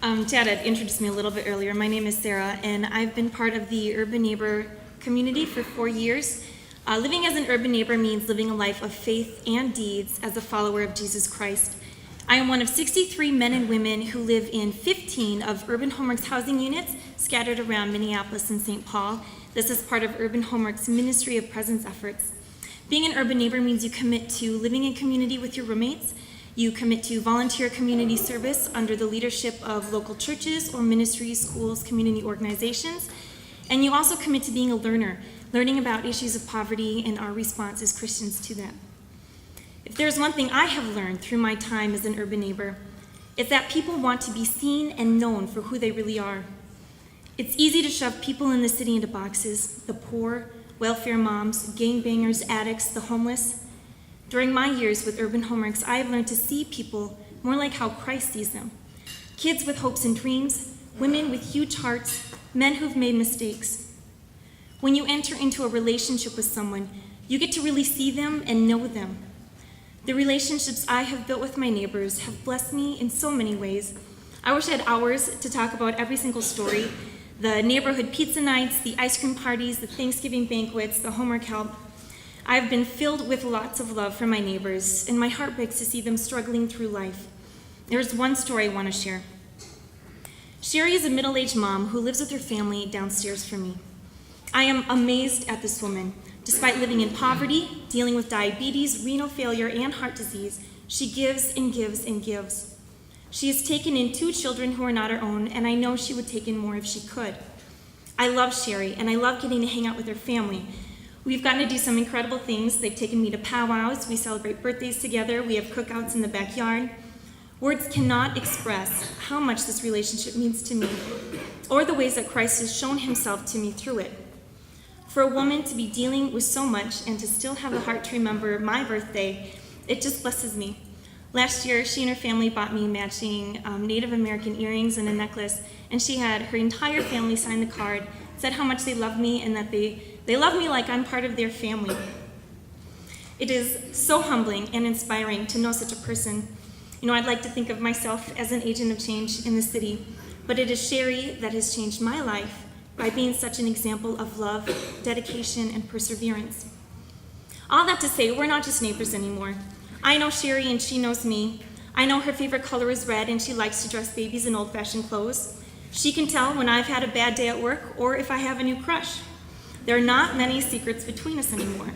Chad had introduced me a little bit earlier. My name is Sarah, and I've been part of the Urban Neighbor community for 4 years. Living as an urban neighbor means living a life of faith and deeds as a follower of Jesus Christ. I am one of 63 men and women who live in 15 of Urban Homeworks housing units scattered around Minneapolis and St. Paul. This is part of Urban Homeworks' Ministry of Presence efforts. Being an urban neighbor means you commit to living in community with your roommates. You commit to volunteer community service under the leadership of local churches or ministries, schools, community organizations. And you also commit to being a learner, learning about issues of poverty and our response as Christians to them. If there's one thing I have learned through my time as an urban neighbor, it's that people want to be seen and known for who they really are. It's easy to shove people in the city into boxes: the poor, welfare moms, gangbangers, addicts, the homeless. During my years with Urban Homeworks, I have learned to see people more like how Christ sees them. Kids with hopes and dreams, women with huge hearts, men who've made mistakes. When you enter into a relationship with someone, you get to really see them and know them. The relationships I have built with my neighbors have blessed me in so many ways. I wish I had hours to talk about every single story: the neighborhood pizza nights, the ice cream parties, the Thanksgiving banquets, the homework help. I've been filled with lots of love for my neighbors, and my heart breaks to see them struggling through life. There's one story I want to share. Sherry is a middle-aged mom who lives with her family downstairs from me. I am amazed at this woman. Despite living in poverty, dealing with diabetes, renal failure, and heart disease, she gives and gives and gives. She has taken in 2 children who are not her own, and I know she would take in more if she could. I love Sherry, and I love getting to hang out with her family. We've gotten to do some incredible things. They've taken me to powwows. We celebrate birthdays together. We have cookouts in the backyard. Words cannot express how much this relationship means to me, or the ways that Christ has shown himself to me through it. For a woman to be dealing with so much and to still have the heart to remember my birthday, it just blesses me. Last year, she and her family bought me matching Native American earrings and a necklace, and she had her entire family sign the card, said how much they love me and that they love me like I'm part of their family. It is so humbling and inspiring to know such a person. You know, I'd like to think of myself as an agent of change in the city, but it is Sherry that has changed my life by being such an example of love, dedication, and perseverance. All that to say, we're not just neighbors anymore. I know Sherry and she knows me. I know her favorite color is red and she likes to dress babies in old-fashioned clothes. She can tell when I've had a bad day at work or if I have a new crush. There are not many secrets between us anymore.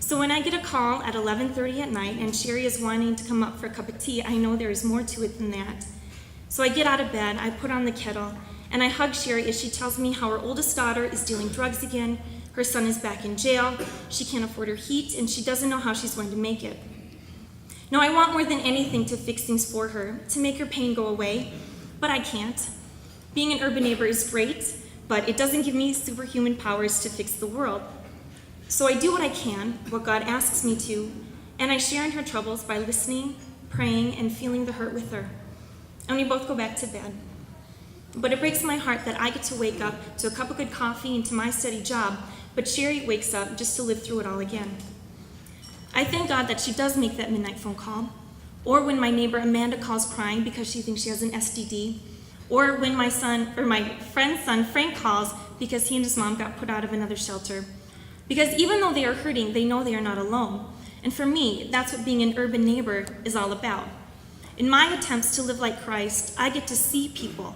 So when I get a call at 11:30 at night and Sherry is wanting to come up for a cup of tea, I know there is more to it than that. So I get out of bed, I put on the kettle, and I hug Sherry as she tells me how her oldest daughter is dealing drugs again, her son is back in jail, she can't afford her heat, and she doesn't know how she's going to make it. Now, I want more than anything to fix things for her, to make her pain go away, but I can't. Being an urban neighbor is great, but it doesn't give me superhuman powers to fix the world. So I do what I can, what God asks me to, and I share in her troubles by listening, praying, and feeling the hurt with her. And we both go back to bed. But it breaks my heart that I get to wake up to a cup of good coffee and to my steady job, but Sherry wakes up just to live through it all again. I thank God that she does make that midnight phone call, or when my neighbor Amanda calls crying because she thinks she has an STD, or when my friend's son Frank calls because he and his mom got put out of another shelter. Because even though they are hurting, they know they are not alone. And for me, that's what being an urban neighbor is all about. In my attempts to live like Christ, I get to see people,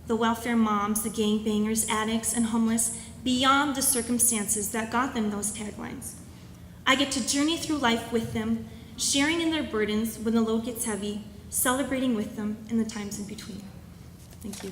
the welfare moms, the gangbangers, addicts, and homeless, beyond the circumstances that got them those taglines. I get to journey through life with them, sharing in their burdens when the load gets heavy, celebrating with them in the times in between. Thank you.